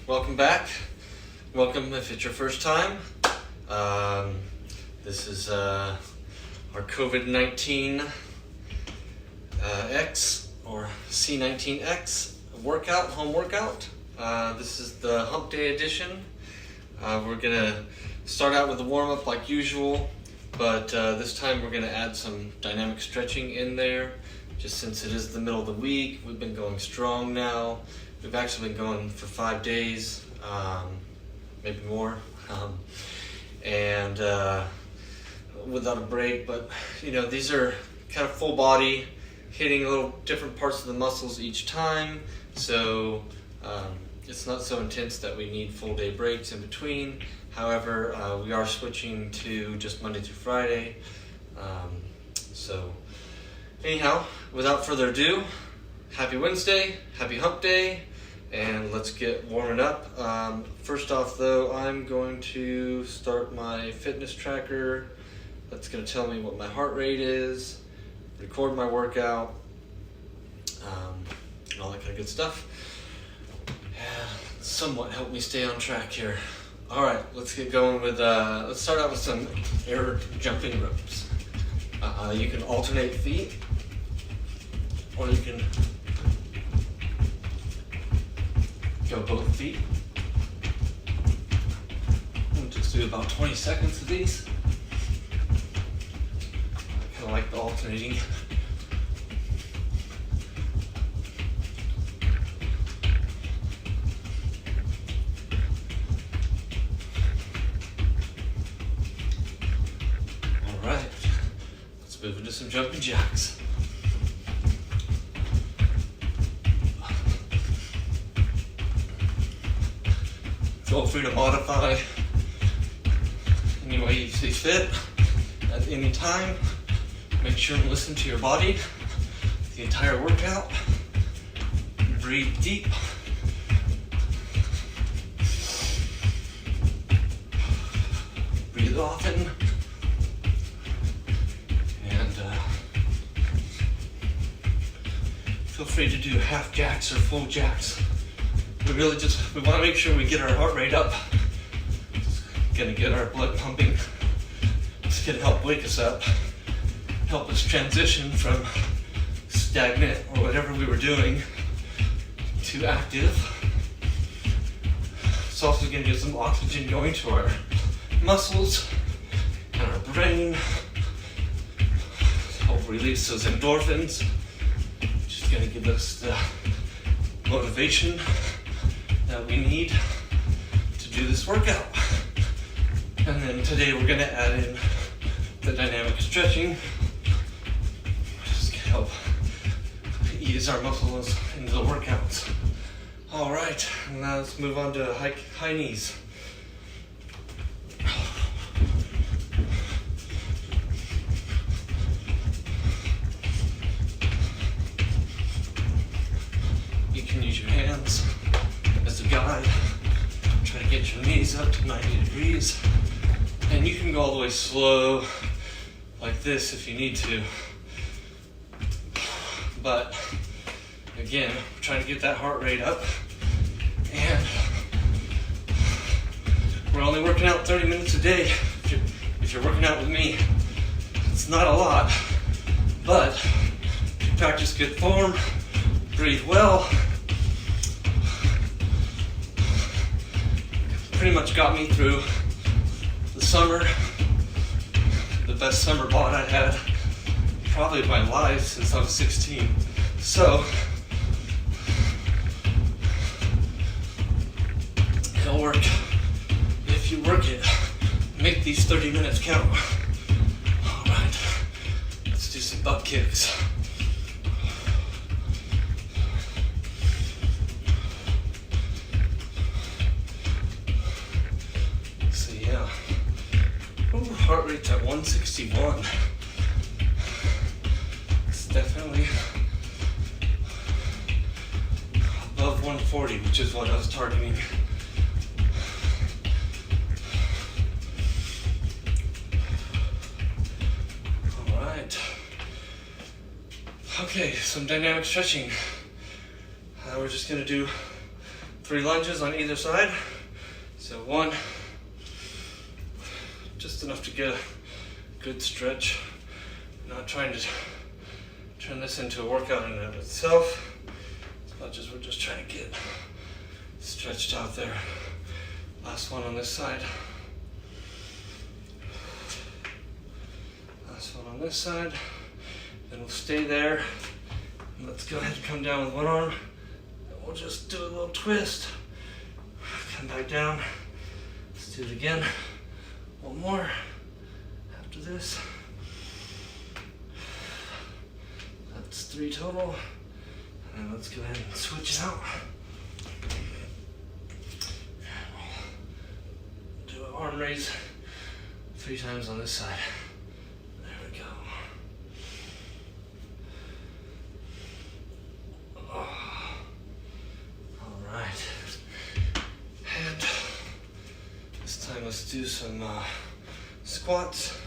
welcome back. Welcome if it's your first time. This is our COVID-19 X or C19X workout, home workout. This is the hump day edition. We're gonna start out with a warm-up like usual, but this time we're gonna add some dynamic stretching in there, just since it is the middle of the week. We've been going strong now. We've actually been going for 5 days, maybe more, and without a break. But you know, these are kind of full body, hitting a little different parts of the muscles each time. So it's not so intense that we need full day breaks in between. However, we are switching to just Monday through Friday. So anyhow, without further ado, happy Wednesday, happy hump day, and let's get warming up. First off though, I'm going to start my fitness tracker. That's going to tell me what my heart rate is, record my workout, and all that kind of good stuff. Somewhat help me stay on track here. All right, let's get going with, let's start out with some air jumping ropes. You can alternate feet, or you can go both feet. We'll just do about 20 seconds of these. I kind of like the alternating. All right, let's move into some jumping jacks. Feel free to modify any way you see fit at any time. Make sure to listen to your body the entire workout. Breathe deep. Breathe often. And feel free to do half jacks or full jacks. We want to make sure we get our heart rate up. It's gonna get our blood pumping. It's gonna help wake us up, help us transition from stagnant or whatever we were doing to active. It's also gonna get some oxygen going to our muscles and our brain. Help release those endorphins, which is gonna give us the motivation that we need to do this workout. And then today we're going to add in the dynamic stretching, just to help ease our muscles into the workouts. All right, now let's move on to high knees. You can use your hands as a guide. Try to get your knees up to 90 degrees. And you can go all the way slow like this if you need to. But again, we're trying to get that heart rate up. And we're only working out 30 minutes a day. If you're working out with me, it's not a lot. But if you practice good form, breathe well, pretty much got me through the summer, the best summer bod I'd had probably in my life since I was 16. So it'll work if you work it. Make these 30 minutes count. All right, let's do some butt kicks. Heart rate's at 161. It's definitely above 140, which is what I was targeting. All right. Okay, some dynamic stretching. We're just gonna do 3 lunges on either side. So 1, just enough to get a good stretch. Not trying to turn this into a workout in and of itself, as much as we're just trying to get stretched out there. Last one on this side. Last one on this side. Then we'll stay there. And let's go ahead and come down with one arm. And we'll just do a little twist. Come back down. Let's do it again. One more after this. That's 3 total. And let's go ahead and switch it out. Do an arm raise 3 times on this side. There we go. Oh. All right. And this time let's do some squats.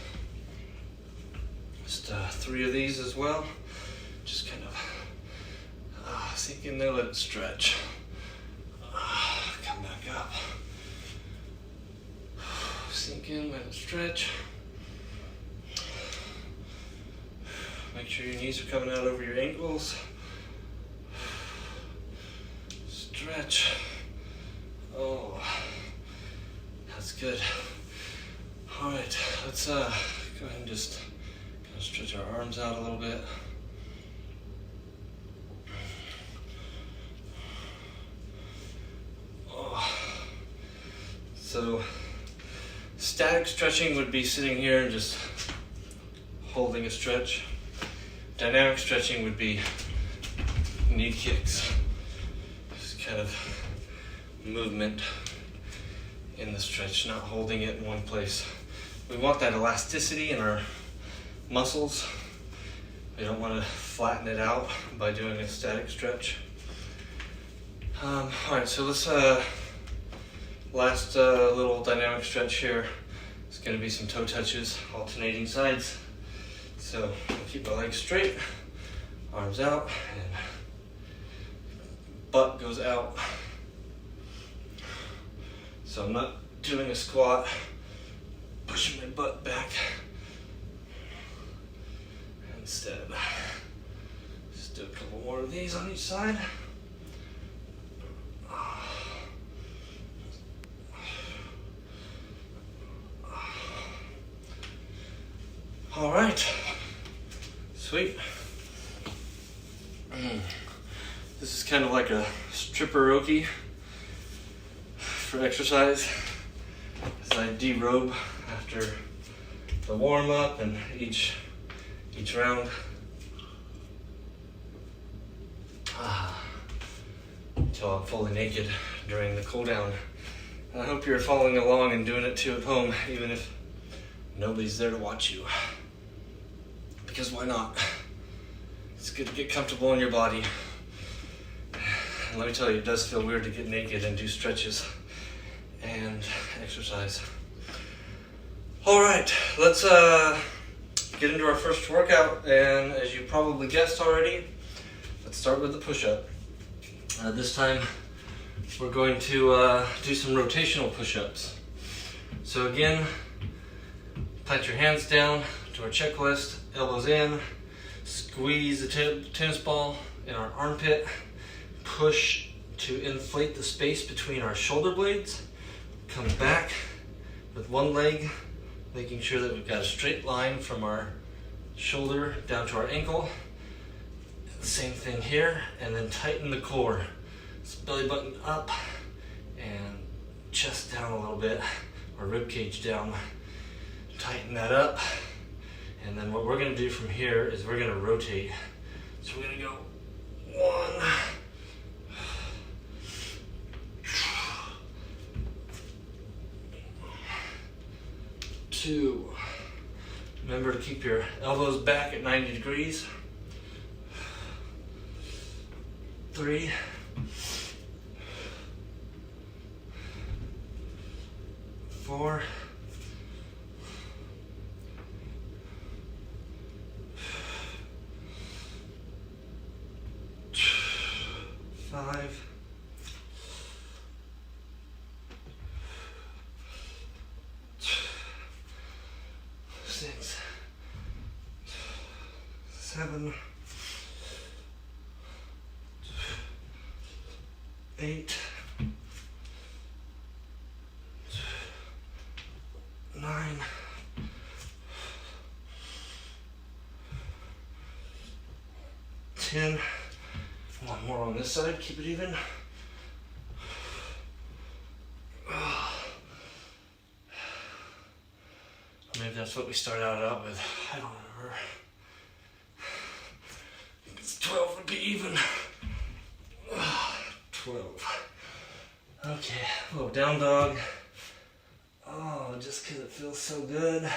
Just 3 of these as well. Just kind of sink in there, let it stretch. Come back up. Sink in, let it stretch. Make sure your knees are coming out over your ankles. Stretch. Oh, that's good. All right, let's go ahead and just kind of stretch our arms out a little bit. So static stretching would be sitting here and just holding a stretch. Dynamic stretching would be knee kicks. Just kind of movement in the stretch, not holding it in one place. We want that elasticity in our muscles. We don't want to flatten it out by doing a static stretch. All right, so let's last little dynamic stretch here. It's going to be some toe touches, alternating sides. So I'll keep my legs straight, arms out, and butt goes out. So I'm not doing a squat, pushing my butt back. Instead, just do a couple more of these on each side. All right, sweet. This is kind of like a stripperoki for exercise, as I derobe after the warm up and each round. Until I'm fully naked during the cool down. And I hope you're following along and doing it too at home, even if nobody's there to watch you. Because why not? It's good to get comfortable in your body. And let me tell you, it does feel weird to get naked and do stretches and exercise. All right, let's get into our first workout. And as you probably guessed already, let's start with the push-up. This time, we're going to do some rotational push-ups. So again, plant your hands down to our checklist, elbows in, squeeze the tennis ball in our armpit, push to inflate the space between our shoulder blades, come back with one leg, making sure that we've got a straight line from our shoulder down to our ankle. Same thing here, and then tighten the core. So belly button up and chest down a little bit, or rib cage down. Tighten that up, and then what we're going to do from here is we're going to rotate. So we're going to go 1, 2. Remember to keep your elbows back at 90 degrees. 3. 4. 5. 6, 7, 8, 9, 10. One more on this side, keep it even. Maybe that's what we started out with. I don't remember. 12 would be even. 12. Okay, a little down dog. Oh, just because it feels so good. Let's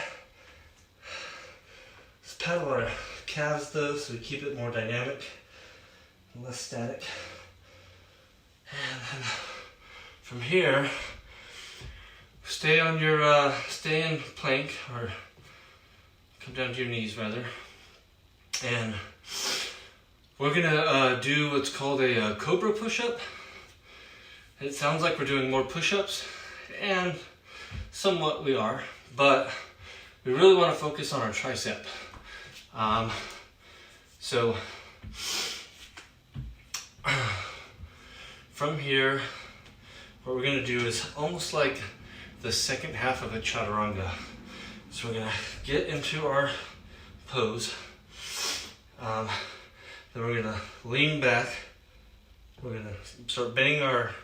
paddle our calves though, so we keep it more dynamic and less static. And then from here, stay in plank, or come down to your knees rather. And we're gonna do what's called a cobra push-up. It sounds like we're doing more push-ups, and somewhat we are, but we really want to focus on our tricep. So from here, what we're gonna do is almost like the second half of a chaturanga. So we're gonna get into our pose. Then we're gonna lean back. We're gonna start bending our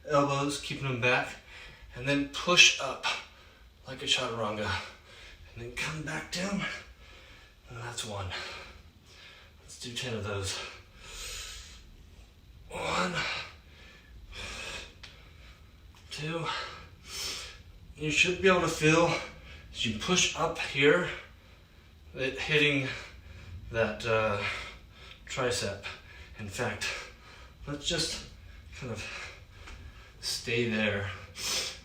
elbows, keeping them back, and then push up like a chaturanga, and then come back down, and that's 1. Let's do 10 of those. 1, 2. You should be able to feel as you push up here, it hitting that tricep. In fact, let's just kind of stay there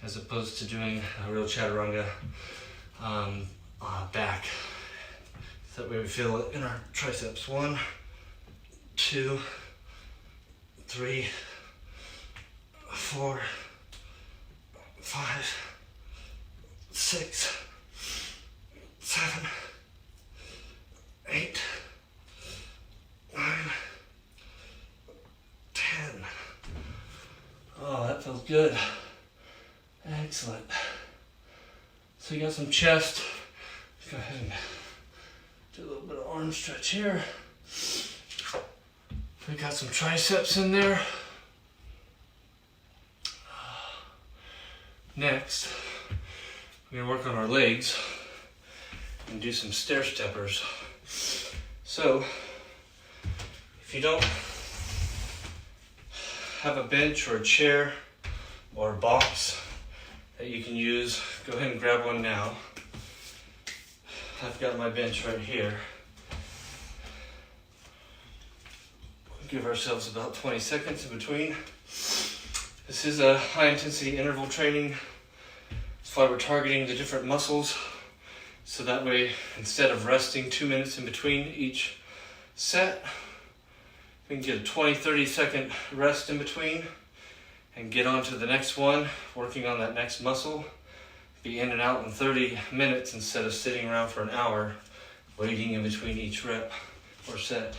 as opposed to doing a real chaturanga back. So that way we feel it in our triceps. 1, 2, 3, 4, 5, 6, 7, 8, 9, 10. Oh, that feels good. Excellent. So you got some chest. Let's go ahead and do a little bit of arm stretch here. We got some triceps in there. Next, we're gonna work on our legs and do some stair steppers. So, if you don't have a bench or a chair or a box that you can use, go ahead and grab one now. I've got my bench right here. We'll give ourselves about 20 seconds in between. This is a high intensity interval training. That's why we're targeting the different muscles. So that way, instead of resting 2 minutes in between each set, we can get a 20-30 second rest in between and get on to the next one, working on that next muscle. Be in and out in 30 minutes instead of sitting around for an hour waiting in between each rep or set.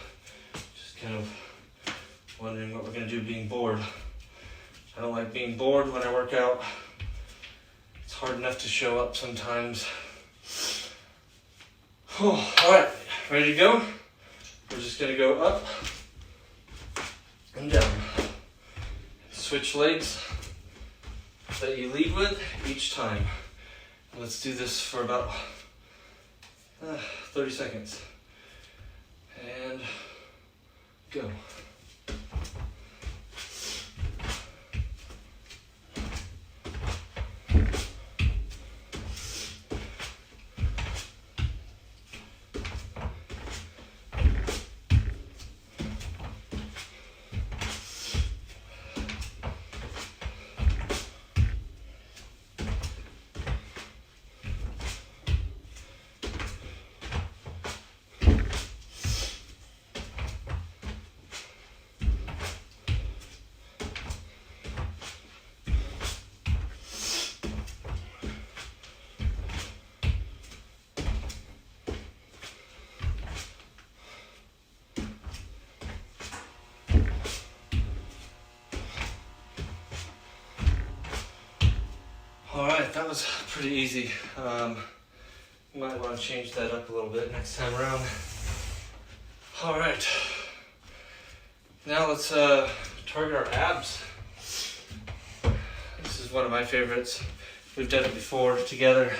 Just kind of wondering what we're going to do being bored. I don't like being bored when I work out. It's hard enough to show up sometimes. Oh, all right, ready to go? We're just going to go up and down. Switch legs that you lead with each time. Let's do this for about 30 seconds. And go. was pretty easy. You might want to change that up a little bit next time around. All right, now let's target our abs. This is one of my favorites. We've done it before together.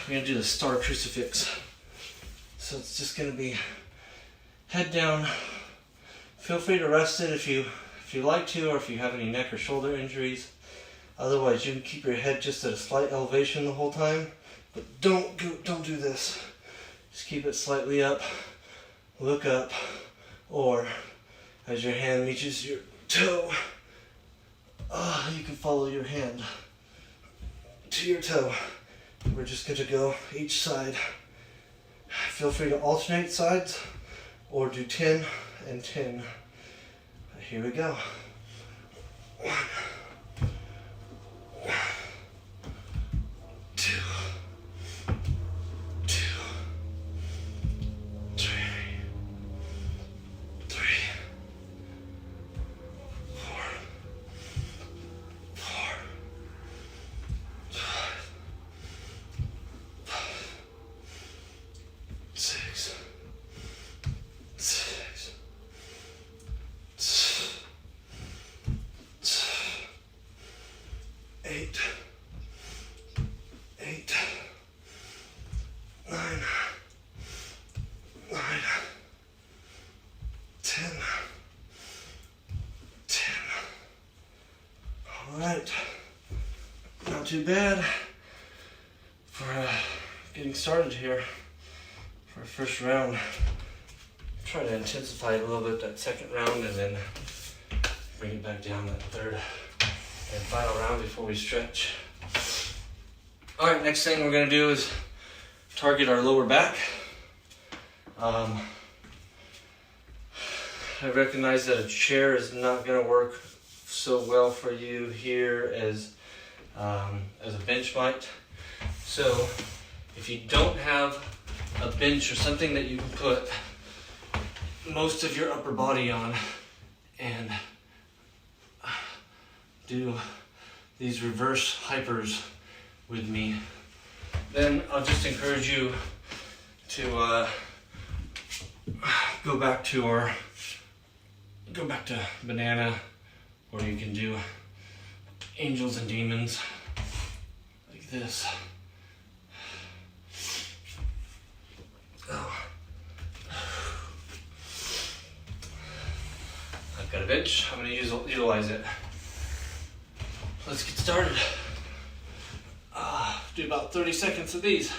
We're gonna do the star crucifix. So it's just gonna be head down. Feel free to rest it if you like to, or if you have any neck or shoulder injuries. Otherwise, you can keep your head just at a slight elevation the whole time, but don't do this. Just keep it slightly up, look up, or as your hand reaches your toe, you can follow your hand to your toe. We're just going to go each side. Feel free to alternate sides or do 10 and 10. Here we go. 1, 2, 2, 3, 3, 4, 4, 5, 6, 6, 8, 8, 9, 9, 10, 10. All right, not too bad for getting started here for our first round. Try to intensify it a little bit that second round and then bring it back down that third and final round before we stretch. All right, next thing we're gonna do is target our lower back. I recognize that a chair is not gonna work so well for you here as a bench might. So if you don't have a bench or something that you can put most of your upper body on and do these reverse hypers with me, then I'll just encourage you to go back to banana, or you can do angels and demons like this. Oh. I've got a bench. I'm going to utilize it. Let's get started. Do about 30 seconds of these.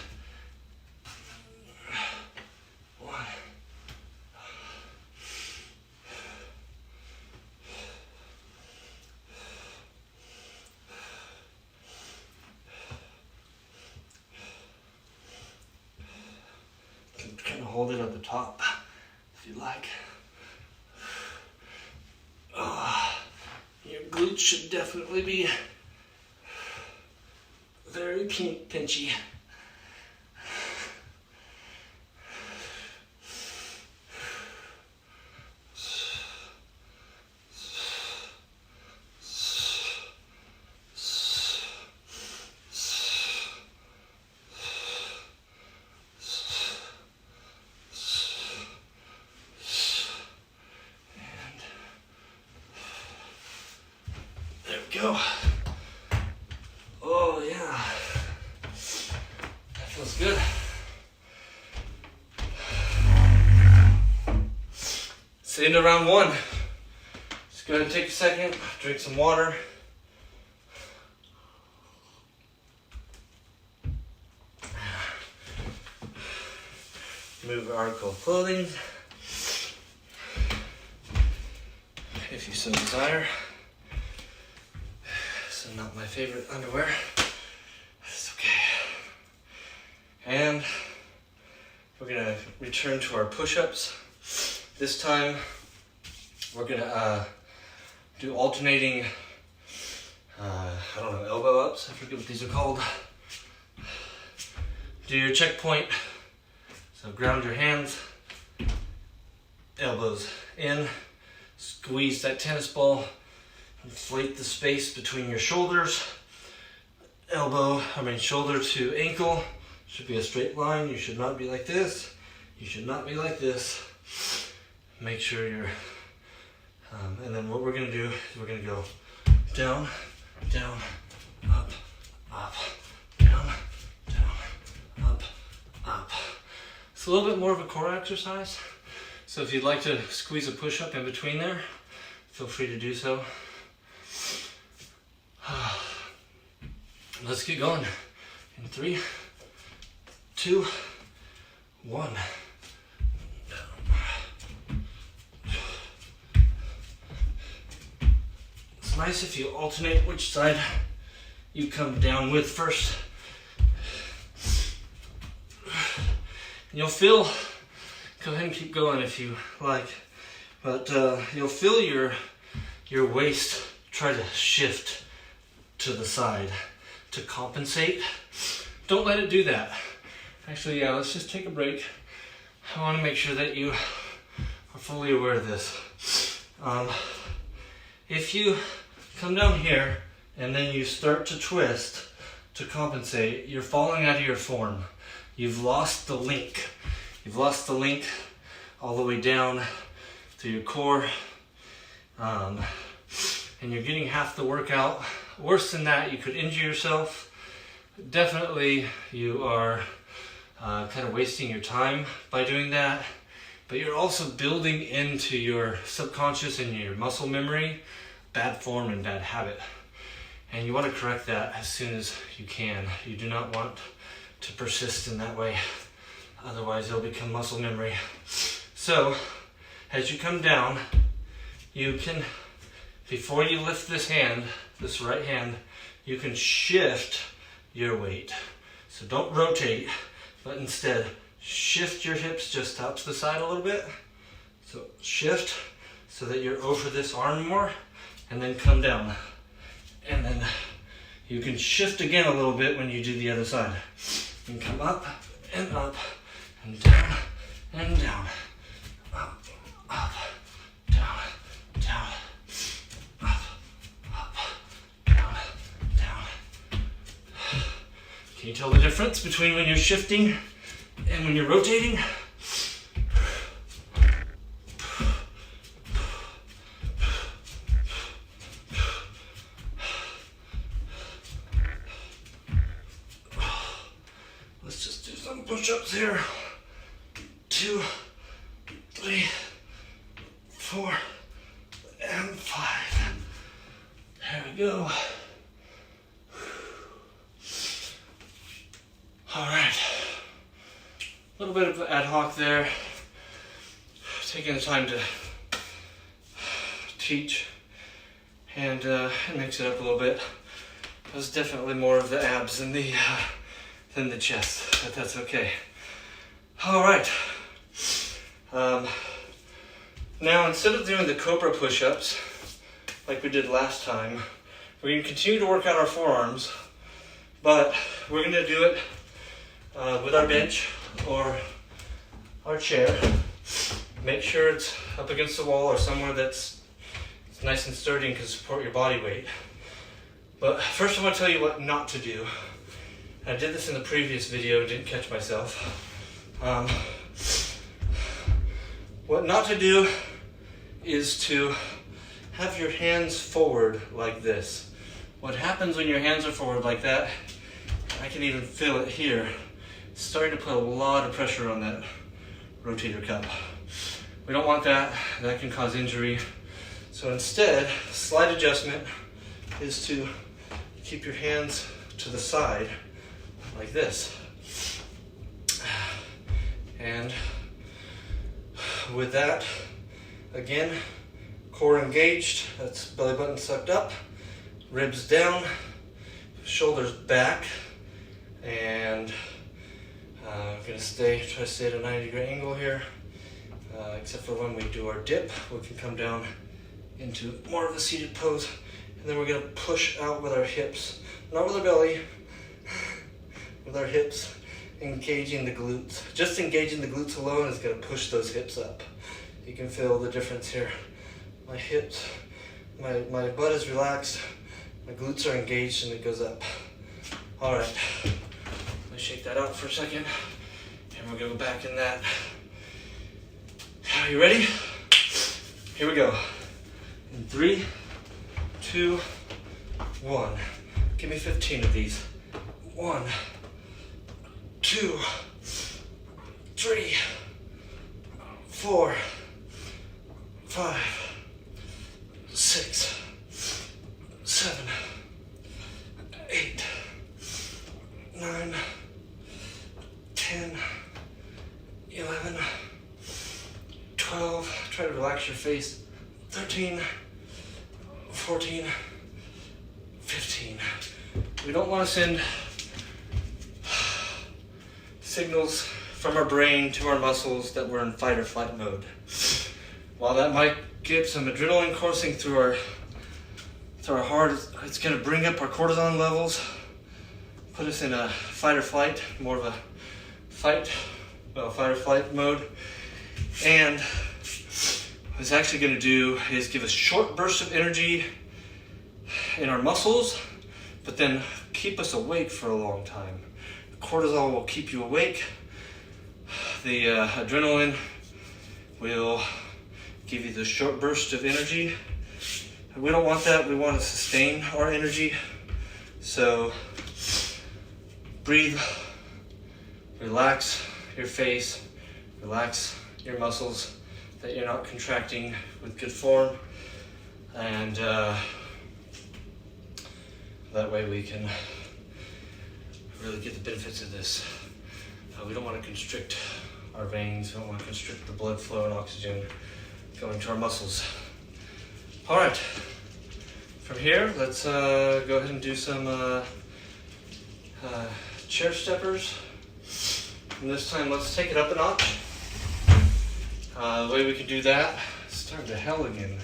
1. You can kind of hold it at the top if you like. Your glutes should definitely be very pinchy. Go. Oh yeah, that feels good. It's the end of round 1. Just go ahead and take a second, drink some water. Move article of clothing if you so desire. Not my favorite underwear. It's okay. And we're gonna return to our push-ups. This time we're gonna do alternating, elbow ups. I forget what these are called. Do your checkpoint. So ground your hands, elbows in, squeeze that tennis ball. Inflate the space between your shoulders shoulder to ankle. Should be a straight line. You should not be like this. You should not be like this. Make sure you're, and then what we're gonna do is we're gonna go down, down, up, up, down, down, up, up. It's a little bit more of a core exercise. So if you'd like to squeeze a push-up in between there, feel free to do so. Let's get going. In 3, 2, 1. It's nice if you alternate which side you come down with first. And you'll feel, go ahead and keep going if you like, but you'll feel your waist try to shift to the side to compensate. Don't let it do that. Actually, yeah, let's just take a break. I want to make sure that you are fully aware of this. If you come down here and then you start to twist to compensate, you're falling out of your form. You've lost the link. You've lost the link all the way down to your core. And you're getting half the workout. Worse than that, you could injure yourself. Definitely, you are kind of wasting your time by doing that. But you're also building into your subconscious and your muscle memory bad form and bad habit. And you want to correct that as soon as you can. You do not want to persist in that way. Otherwise, it'll become muscle memory. So, as you come down, you can, before you lift this hand, this right hand, you can shift your weight. So don't rotate, but instead shift your hips just out to the side a little bit. So shift so that you're over this arm more, and then come down. And then you can shift again a little bit when you do the other side. You can come up and down and down, up, up, down, down, up, up, down, down. Can you tell the difference between when you're shifting and when you're rotating? Let's just do some push-ups here. 2, 3, 4, and 5. There we go. All right. A little bit of ad hoc there. Taking the time to teach, and it makes it up a little bit. It was definitely more of the abs than the chest, but that's okay. All right. Now, instead of doing the Cobra push-ups like we did last time, we're going to continue to work out our forearms, but we're going to do it with our bench or our chair. Make sure it's up against the wall or somewhere that's nice and sturdy and can support your body weight. But first I want to tell you what not to do. I did this in the previous video, didn't catch myself. What not to do is to have your hands forward like this. What happens when your hands are forward like that, I can even feel it here, it's starting to put a lot of pressure on that rotator cuff. We don't want that, that can cause injury. So instead, slight adjustment is to keep your hands to the side like this. And with that, again, core engaged, that's belly button sucked up, ribs down, shoulders back, and I'm gonna try to stay at a 90-degree angle here, except for when we do our dip, we can come down into more of a seated pose, and then we're gonna push out with our hips, not with our belly, with our hips, engaging the glutes. Just engaging the glutes alone is gonna push those hips up. You can feel the difference here. My hips, my butt is relaxed, my glutes are engaged, and it goes up. All right, let me shake that out for a second, and we'll go back in that. Are you ready? Here we go. In 3, 2, 1. Give me 15 of these. 1, 2, 3, 4, 5, 6, 7, 8, 9, 10, 11, 12. Try to relax your face. 13, 14, 15. We don't want to send signals from our brain to our muscles that we're in fight or flight mode. While that might get some adrenaline coursing through our heart, it's going to bring up our cortisol levels, put us in a fight or flight, more of a fight or flight mode. And what it's actually going to do is give us short bursts of energy in our muscles, but then keep us awake for a long time. Cortisol will keep you awake. The adrenaline will give you the short burst of energy. We don't want that. We want to sustain our energy. So breathe, relax your face, relax your muscles, that you're not contracting with good form, and that way we can really get the benefits of this. We don't want to constrict our veins, we don't want to constrict the blood flow and oxygen going to our muscles. All right, from here, let's go ahead and do some chair steppers. And this time, let's take it up a notch. The way we can do that, it's starting to hell again.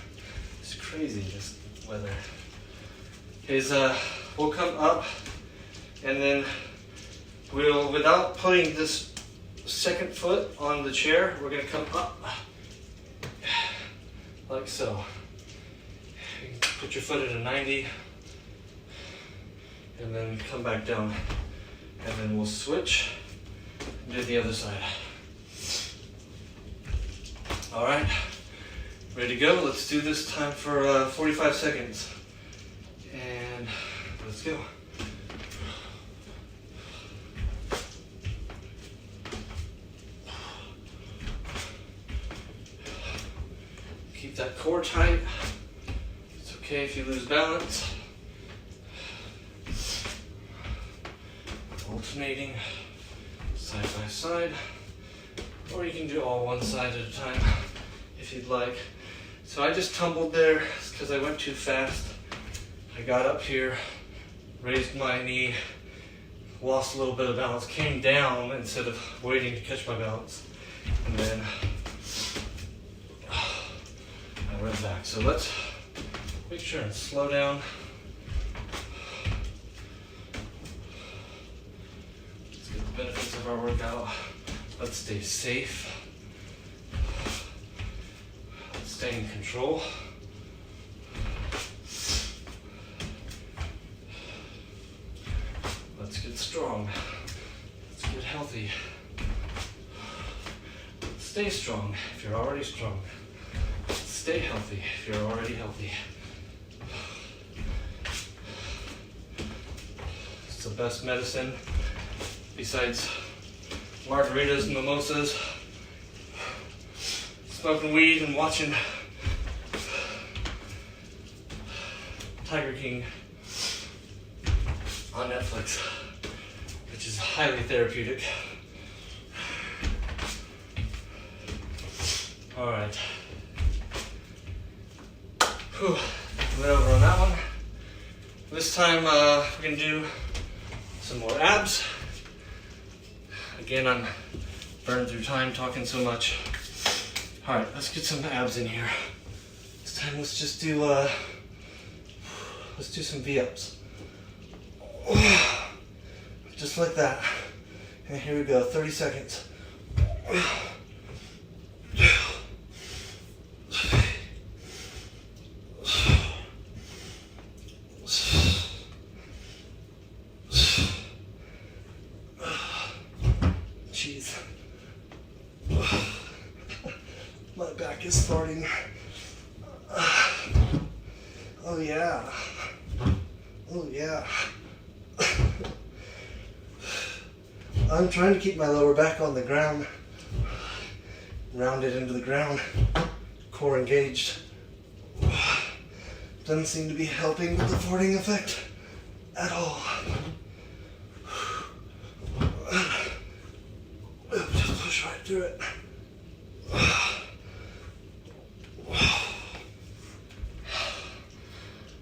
It's crazy, this weather. Is we'll come up, and then we'll, without putting this second foot on the chair, we're gonna come up like so. You can put your foot at a 90, and then come back down, and then we'll switch and do the other side. All right, ready to go? Let's do this time for 45 seconds. And let's go. Keep that core tight. It's okay if you lose balance. Alternating side by side. Or you can do all one side at a time if you'd like. So I just tumbled there because I went too fast. I got up here, raised my knee, lost a little bit of balance, came down instead of waiting to catch my balance, and then I went back. So let's make sure and slow down. Let's get the benefits of our workout. Let's stay safe. Let's stay in control. Let's get strong. Let's get healthy. Let's stay strong if you're already strong. Let's stay healthy if you're already healthy. It's the best medicine besides margaritas and mimosas, smoking weed and watching Tiger King on Netflix, which is highly therapeutic. All right. Whew. Went over on that one. This time we're gonna do some more abs. Again, I'm burning through time talking so much. All right, let's get some abs in here. This time let's just do some V-ups. Just like that. And here we go, 30 seconds. is starting. Oh yeah. Oh yeah. I'm trying to keep my lower back on the ground. Rounded into the ground. Core engaged. Doesn't seem to be helping with the farting effect at all. Just push right through it.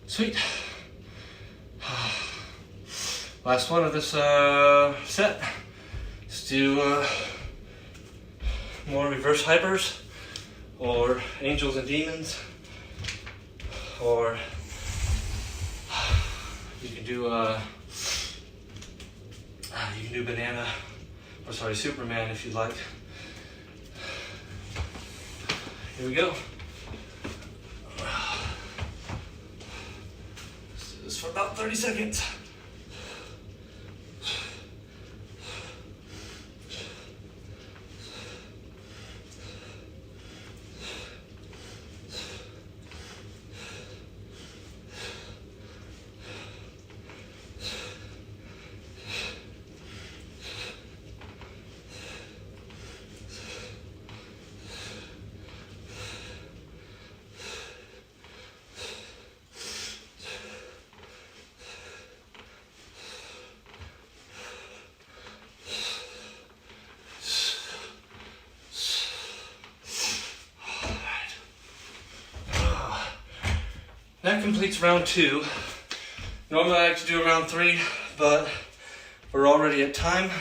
Sweet. Last one of this set. Let's do more reverse hypers, or angels and demons, or you can do banana, or sorry, Superman if you'd like. Here we go. Let's do this for about 30 seconds. That completes round 2. Normally I like to do round 3, but we're already at time.